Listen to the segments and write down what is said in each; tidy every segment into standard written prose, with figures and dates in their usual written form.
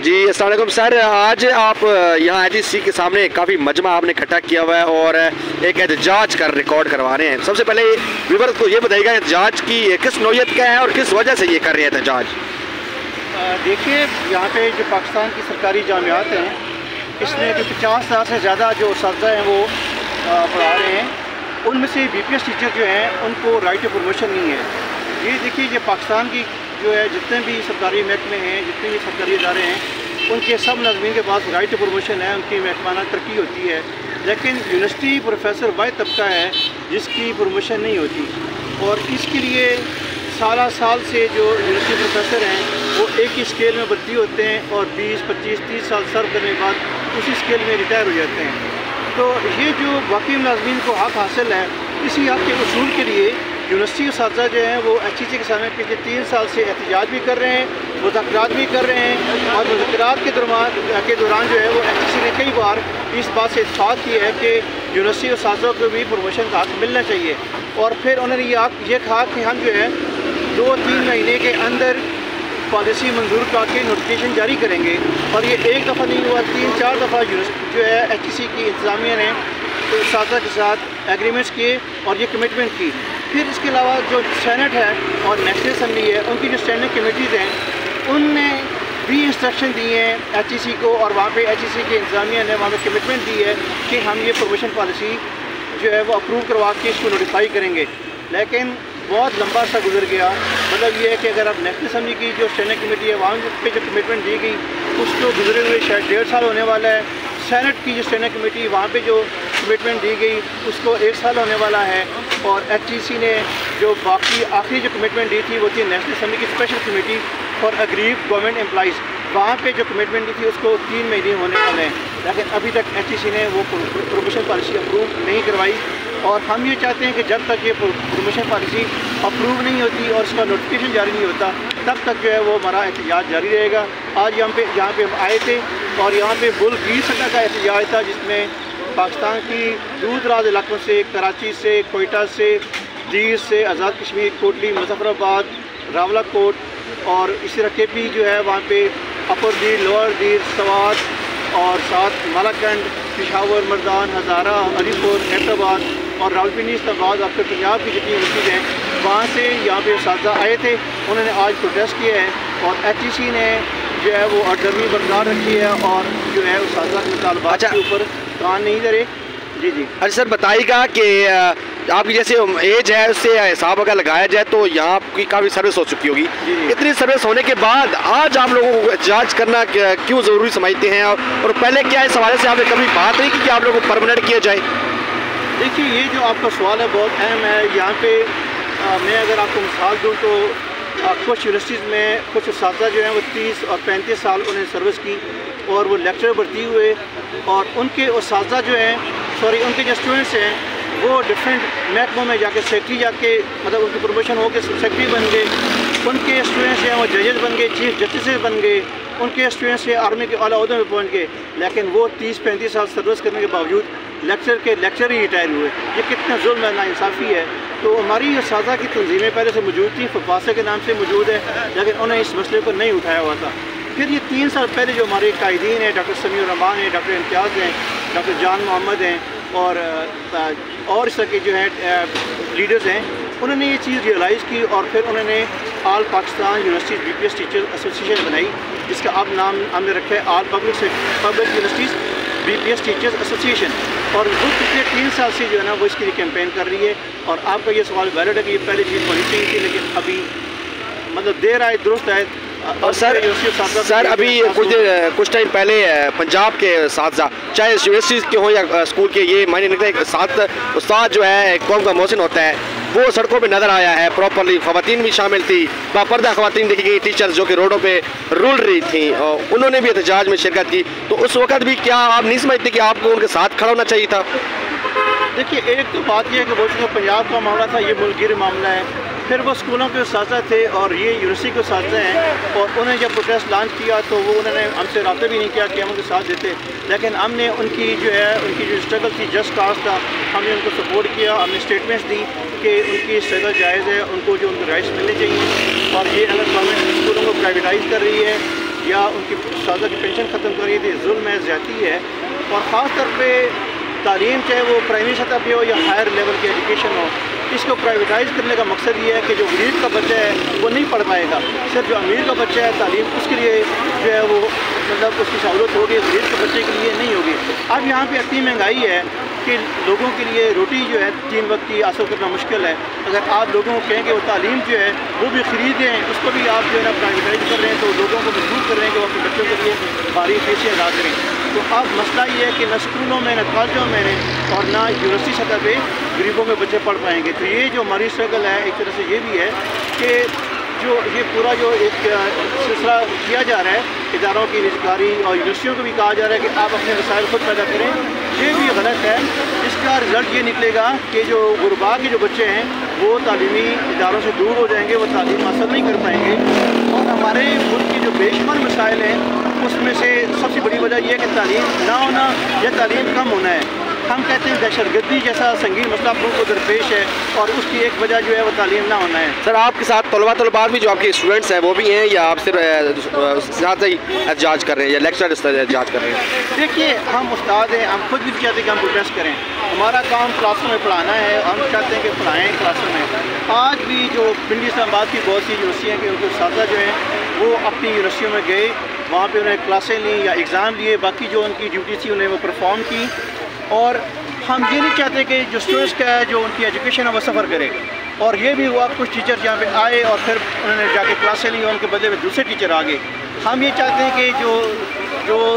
جی السلام علیکم سر، آج آپ یہاں IGC کے سامنے کافی مجمع آپ نے اکٹھا کیا ہوا ہے اور ایک احتجاج کا ریکارڈ کروا رہے ہیں. سب سے پہلے ویور کو یہ بتائیے گا احتجاج کی کس نوعیت کا ہے اور کس وجہ سے یہ کر رہے ہیں احتجاج؟ دیکھیے، یہاں پہ جو پاکستان کی سرکاری جامعات ہیں اس میں جو 50,000 سے زیادہ جو اساتذہ ہیں وہ پڑھا رہے ہیں. ان میں سے BPS ٹیچر جو ہیں ان کو رائٹ ٹو پروموشن نہیں ہے. یہ دیکھیے، یہ پاکستان کی جو ہے جتنے بھی سرکاری محکمے ہیں، جتنے بھی سرکاری ادارے ہیں، ان کے سب ملازمین کے پاس رائٹ ٹو پروموشن ہے، ان کی محکمانہ ترقی ہوتی ہے. لیکن یونیورسٹی پروفیسر واحد طبقہ ہے جس کی پروموشن نہیں ہوتی، اور اس کے لیے سالہ سال سے جو یونیورسٹی پروفیسر ہیں وہ ایک ہی اسکیل میں بھرتی ہوتے ہیں اور 20، 25، 30 سال سرو کرنے کے بعد اسی اسکیل میں ریٹائر ہو جاتے ہیں. تو یہ جو باقی ملازمین کو حق حاصل ہے، اسی حق کے اصول کے لیے یونیورسٹی اساتذہ جو ہیں وہ IGC کے سامنے پچھلے 3 سال سے احتجاج بھی کر رہے ہیں، مذاکرات بھی کر رہے ہیں. اور مذاکرات کے دوران جو ہے وہ IGC نے کئی بار اس بات سے اتفاق کی ہے کہ یونیورسٹی اساتذہ کو بھی پروموشن کا حق ملنا چاہیے. اور پھر انہوں نے یہ کہا کہ ہم جو ہے 2-3 مہینے کے اندر پالیسی منظور کر کے نوٹیفیکیشن جاری کریں گے. اور یہ ایک دفعہ نہیں ہوا، 3-4 دفعہ جو ہے IGC کی انتظامیہ نے اساتذہ کے ساتھ ایگریمنٹس کیے اور یہ کمٹمنٹ کی. پھر اس کے علاوہ جو سینٹ ہے اور نیشنل اسمبلی ہے، ان کی جو اسٹینڈنگ کمیٹیز ہیں ان نے بھی انسٹرکشن دیے ہیں IGC کو، اور وہاں پہ IGC کی انتظامیہ نے وہاں پہ کمٹمنٹ دی ہے کہ ہم یہ پروموشن پالیسی جو ہے وہ اپروو کروا کے اس کو نوٹیفائی کریں گے. لیکن بہت لمبا سا گزر گیا. مطلب یہ ہے کہ اگر آپ نیشنل اسمبلی کی جو اسٹینڈنگ کمیٹی ہے وہاں پہ جو کمٹمنٹ دی گئی اس کو گزرے ہوئے شاید 1.5 سال ہونے والا ہے. سینٹ کی جو اسٹینڈنگ کمیٹی وہاں پہ جو کمٹمنٹ دی گئی اس کو 1 سال ہونے والا ہے. اور IGC نے جو باقی آخری جو کمٹمنٹ دی تھی وہ تھی نیشنل اسمبلی کی special committee for aggrieved government employees, وہاں پہ جو کمٹمنٹ دی تھی اس کو 3 مہینے ہونے والے ہیں. لیکن ابھی تک IGC نے وہ پروموشن پالیسی اپروو نہیں کروائی. اور ہم یہ چاہتے ہیں کہ جب تک یہ پروموشن پالیسی اپروو نہیں ہوتی اور اس کا نوٹیفیکیشن جاری نہیں ہوتا تب تک جو ہے وہ ہمارا احتجاج جاری رہے گا. آج یہاں پہ ہم آئے تھے اور یہاں پہ بلگیر سطح کا احتجاج تھا جس میں پاکستان کی دور دراز علاقوں سے، کراچی سے، کوئٹہ سے، دیر سے، آزاد کشمیر، کوٹلی، مظفر آباد، راولہ کوٹ، اور اسی طرح KP جو ہے وہاں پہ اپر دیر، لوور دیر، سوات، اور ساتھ مالاکنڈ، پشاور، مردان، ہزارہ، علی پور، حیدرآباد اور راولپنڈی، اسلام آباد، آپ کے پنجاب کی جتنی یونیورسٹیز ہیں وہاں سے یہاں پہ اساتذہ آئے تھے. انہوں نے آج پروٹیسٹ کیا ہے اور IGC نے جو ہے وہ اڈرمی برقرار رکھی ہے اور جو ہے اساتذہ کے مطالبات کے اوپر کان نہیں دھرے. جی اچھا سر بتائیے گا کہ آپ کی جیسے ایج ہے اس سے حساب اگر لگایا جائے تو یہاں آپ کی کافی سروس ہو چکی ہوگی. اتنی سروس ہونے کے بعد آج آپ لوگوں کو احتجاج کرنا کیوں ضروری سمجھتے ہیں؟ اور پہلے کیا اس حوالے سے آپ نے کبھی بات نہیں کی کہ آپ لوگوں کو پرماننٹ کیا جائے؟ دیکھیے، یہ جو آپ کا سوال ہے بہت اہم ہے. یہاں پہ میں اگر آپ کو مثال دوں تو کچھ یونیورسٹیز میں کچھ اساتذہ جو ہیں وہ 30 اور 35 سال انہیں سروس کی اور وہ لیکچر بھرتی ہوئے، اور ان کے اساتذہ جو ہیں ان کے جو اسٹوڈنٹس ہیں وہ ڈفرینٹ محکموں میں جا کے سیکرٹری جا کے مطلب ان کی پروموشن ہو کے سیکرٹری بن گئے. ان کے اسٹوڈنٹس ہیں وہ ججز بن گئے، چیف جسٹسز بن گئے. ان کے اسٹوڈنٹس آرمی کے اعلیٰ عہدوں میں پہنچ گئے. لیکن وہ 30-35 سال سروس کرنے کے باوجود لیکچر ہی ریٹائر ہوئے. یہ کتنا ظلم ہے، ناانصافی ہے. تو ہماری اساتذہ کی تنظیمیں پہلے سے موجود تھیں، ففاسا کے نام سے موجود ہے، لیکن انہیں اس مسئلے کو نہیں اٹھایا ہوا تھا. پھر یہ 3 سال پہلے جو ہمارے قائدین ہیں، ڈاکٹر سمیع الرحمان ہیں، ڈاکٹر امتیاز ہیں، ڈاکٹر جان محمد ہیں، اور اس طرح کے جو ہیں لیڈرز ہیں، انہوں نے یہ چیز ریئلائز کی اور پھر انہوں نے all Pakistan universities BPS teacher association بنائی جس کا اب نام ہم نے رکھا ہے all public universities BPS teachers association. اور وہ پچھلے 3 سال سے جو ہے نا وہ اس کے لیے کیمپین کر رہی ہے. اور آپ کا یہ سوال ویلڈ ہے کہ یہ پہلے چیز ہونی چاہیے تھی، لیکن ابھی مطلب دیر آئے درست آئے. اور سر ابھی کچھ ٹائم پہلے پنجاب کے اساتذہ چاہے یونیورسٹیز کے ہوں یا اسکول کے، یہ معنی نکلے ایک استاد جو ہے قوم کا محسن ہوتا ہے، وہ سڑکوں پہ نظر آیا ہے پراپرلی. خواتین بھی شامل تھی، باپردہ خواتین دیکھی گئی، ٹیچرز جو کہ روڈوں پہ رول رہی تھیں، انہوں نے بھی احتجاج میں شرکت کی. تو اس وقت بھی کیا آپ نہیں سمجھتے کہ آپ کو ان کے ساتھ کھڑا ہونا چاہیے تھا؟ دیکھیے، ایک تو بات یہ ہے کہ وہ پنجاب کا معاملہ تھا، یہ ملک گیر معاملہ ہے. پھر وہ اسکولوں کے اساتذہ تھے اور یہ یونیورسٹی کے اساتذہ ہیں، اور انہیں جب پروٹیسٹ لانچ کیا تو انہوں نے ہم سے رابطہ بھی نہیں کیا کہ ہم ان کے ساتھ دیتے. لیکن ہم نے ان کی جو اسٹرگل تھی، جسٹ کاز تھا، ہم نے ان کو سپورٹ کیا. ہم نے اسٹیٹمنٹس دی کہ ان کی اسٹرگل جائز ہے، ان کو جو ان کے رائٹس ملنے چاہیے. اور یہ اگر گورنمنٹ اسکولوں کو پرائیویٹائز کر رہی ہے یا ان کی اساتذہ کی پینشن ختم کر رہی تھی، ظلم ہے، زیادتی ہے. اور خاص طور پہ تعلیم چاہے وہ پرائمری سطح پہ ہو یا ہائر لیول کی ایجوکیشن ہو، اس کو پرائیویٹائز کرنے کا مقصد یہ ہے کہ جو غریب کا بچہ ہے وہ نہیں پڑھ پائے گا. صرف جو امیر کا بچہ ہے تعلیم اس کے لیے جو ہے وہ مطلب اس کی سہولت ہوگی، غریب کے بچے کے لیے نہیں ہوگی. اب یہاں پہ اتنی مہنگائی ہے کہ لوگوں کے لیے روٹی جو ہے 3 وقت کی حاصل کرنا مشکل ہے. اگر آپ لوگوں کو کہیں کہ وہ تعلیم جو ہے وہ بھی خریدیں، اس کو بھی آپ جو ہے نا پرائیویٹائز کر رہے ہیں، تو لوگوں کو مجبور کر رہے ہیں کہ وہ اپنے بچوں کے لیے بھاری فیسیں ادا کریں. تو اب مسئلہ یہ ہے کہ نہ اسکولوں میں، نہ کالجوں میں، اور نہ یونیورسٹی سطح پہ غریبوں کے بچے پڑھ پائیں گے. تو یہ جو ہماری اسٹرگل ہے ایک طرح سے یہ بھی ہے کہ جو یہ پورا جو ایک سلسلہ کیا جا رہا ہے اداروں کی نجکاری اور یونیورسٹیوں کو بھی کہا جا رہا ہے کہ آپ اپنے وسائل خود پیدا کریں، یہ بھی غلط ہے. اس کا رزلٹ یہ نکلے گا کہ جو غربا کے جو بچے ہیں وہ تعلیمی اداروں سے دور ہو جائیں گے، وہ تعلیم حاصل نہیں کر پائیں گے. اور ہمارے ملک کے جو بے شمار مسائل ہیں اس میں سے سب سے بڑی وجہ یہ ہے کہ تعلیم نہ ہونا یا تعلیم کم ہونا ہے. ہم کہتے ہیں دہشت گردی جیسا سنگین مسئلہ ہم لوگوں کو درپیش ہے، اور اس کی ایک وجہ جو ہے وہ تعلیم نہ ہونا ہے. سر آپ کے ساتھ طلباء بھی جو آپ کے اسٹوڈنٹس ہیں وہ بھی ہیں، یا آپ صرف ساتھ ہی احتجاج کر رہے ہیں یا لیکچر احتجاج کر رہے ہیں؟ دیکھیے ہم استاد ہیں، ہم خود بھی چاہتے ہیں کہ ہم پروٹیسٹ کریں. ہمارا کام کلاسوں میں پڑھانا ہے، ہم چاہتے ہیں کہ پڑھائیں کلاسوں میں. آج بھی جو پنڈی اسلام آباد کی بہت سی یونیورسٹیاں ہیں کہ ان کے اساتذہ جو ہیں وہ اپنی یونیورسٹیوں میں گئے، وہاں پہ انہیں کلاسیں لیں یا ایگزام لیے، باقی جو ان کی ڈیوٹی تھی انہیں وہ پرفارم کی. اور ہم یہ نہیں چاہتے کہ جو اسٹوڈنٹس کا ہے جو ان کی ایجوکیشن ہے وہ سفر کرے. اور یہ بھی ہوا کچھ ٹیچر یہاں پہ آئے اور پھر انہوں نے جا کے کلاسیں لی اور ان کے بدلے میں دوسرے ٹیچر آ گئے. ہم یہ چاہتے ہیں کہ جو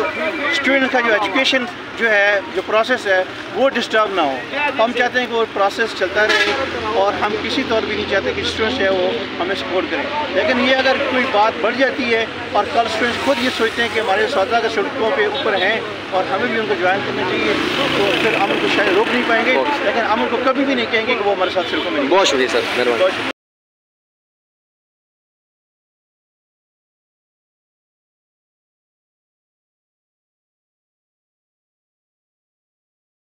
اسٹوڈنٹ کا جو ایجوکیشن جو ہے جو پروسیس ہے وہ ڈسٹرب نہ ہو. ہم چاہتے ہیں کہ وہ پروسیس چلتا رہے، اور ہم کسی طور بھی نہیں چاہتے کہ اسٹوڈنٹس ہے وہ ہمیں سپورٹ کریں. لیکن یہ اگر کوئی بات بڑھ جاتی ہے اور کل اسٹوڈنٹس خود یہ سوچتے ہیں کہ ہمارے اساتذہ کے سڑکوں پہ اوپر ہیں اور ہمیں بھی ان کو جوائن کرنا چاہیے، تو پھر ہم ان کو شاید روک نہیں پائیں گے، لیکن ہم ان کو کبھی بھی نہیں کہیں گے کہ وہ ہمارے ساتھ سڑکوں میں نہیں. بہت شکریہ سر، مہربانی.